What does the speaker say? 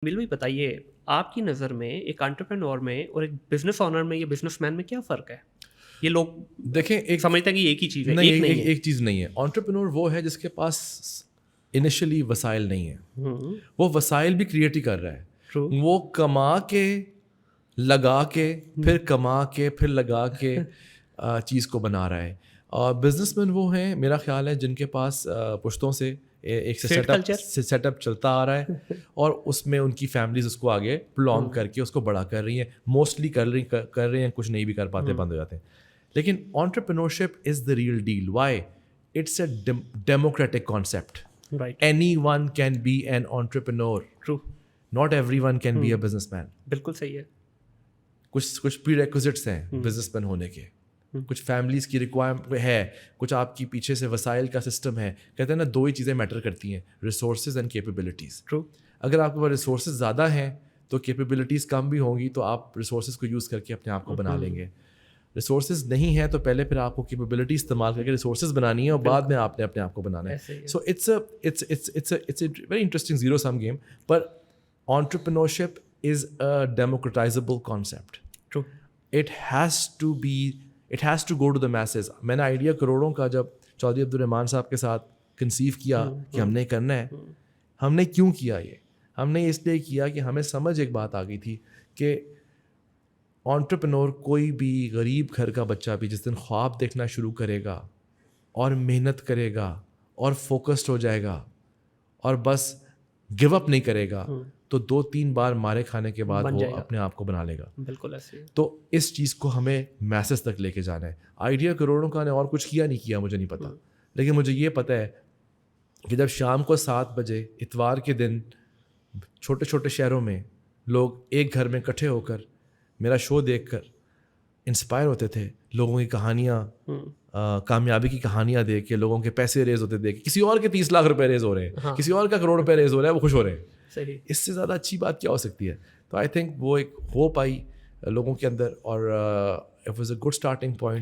بل بھی بتائیے آپ کی نظر میں ایک انٹرپرینور میں اور ایک بزنس آنر میں یا بزنس مین میں کیا فرق ہے؟ یہ لوگ دیکھیں ایک سمجھتے ہیں کہ ایک ہی چیز ہے. نہیں ایک چیز نہیں ہے. انٹرپرینور وہ ہے جس کے پاس انیشلی وسائل نہیں ہے, وہ وسائل بھی کریٹ ہی کر رہا ہے. وہ کما کے لگا کے پھر کما کے پھر لگا کے چیز کو بنا رہا ہے. اور بزنس مین وہ ہیں میرا خیال ہے جن کے پاس پشتوں سے ایک سیٹ اپ چلتا آ رہا ہے اور اس میں ان کی فیملیز اس کو آگے پلانگ کر کے اس کو بڑا کر رہی ہیں. موسٹلی کر رہے ہیں, کچھ نہیں بھی کر پاتے, بند ہو جاتے ہیں. لیکن entrepreneurship is the real deal. Why? It's a democratic concept. Anyone can be an entrepreneur. Not everyone can be a businessman. بالکل صحیح ہے. کچھ پری ریکوزٹس ہیں بزنس مین ہونے کے, کچھ فیملیز کی ریکوائرمنٹ ہے, کچھ آپ کی پیچھے سے وسائل کا سسٹم ہے. کہتے ہیں نا دو ہی چیزیں میٹر کرتی ہیں, ریسورسز اینڈ کیپیبلٹیز. اگر آپ کے پاس ریسورسز زیادہ ہیں تو کیپیبلٹیز کم بھی ہوں گی, تو آپ ریسورسز کو یوز کر کے اپنے آپ کو بنا لیں گے. ریسورسز نہیں ہے تو پہلے پھر آپ کو کیپیبلٹی استعمال کر کے ریسورسز بنانی ہے اور بعد میں آپ نے اپنے آپ کو بنانا ہے. So it's a very interesting zero sum game. پر entrepreneurship is a democratizable concept. True. It has to go to the masses. میں نے آئیڈیا کروڑوں کا جب چودھری عبدالرحمان صاحب کے ساتھ کنسیو کیا کہ ہم نے کرنا ہے, ہم نے کیوں کیا یہ؟ ہم نے اس لیے کیا کہ ہمیں سمجھ ایک بات آ گئی تھی کہ انٹرپرینور کوئی بھی غریب گھر کا بچہ بھی جس دن خواب دیکھنا شروع کرے گا اور محنت کرے گا اور فوکسڈ ہو جائے گا اور بس گو اپ نہیں کرے گا تو 2-3 بار مارے کھانے کے بعد وہ اپنے آپ کو بنا لے گا. بالکل ایسے. تو اس چیز کو ہمیں میسز تک لے کے جانا ہے. آئیڈیا کروڑوں کا نے اور کچھ کیا نہیں کیا مجھے نہیں پتا, لیکن مجھے یہ پتہ ہے کہ جب شام کو 7 بجے اتوار کے دن چھوٹے چھوٹے شہروں میں لوگ ایک گھر میں اکٹھے ہو کر میرا شو دیکھ کر انسپائر ہوتے تھے, لوگوں کی کہانیاں, کامیابی کی کہانیاں دیکھ کے, لوگوں کے پیسے ریز ہوتے دیکھ کے, کسی اور کے 30 لاکھ روپے ریز ہو رہے ہیں, کسی اور کا کروڑ روپے ریز ہو رہا ہے, وہ خوش ہو رہے ہیں. اس سے زیادہ اچھی بات کیا ہو سکتی ہے؟ تو آئی تھنک وہ ایک ہوپ آئی لوگوں کے اندر اور it was a good starting point.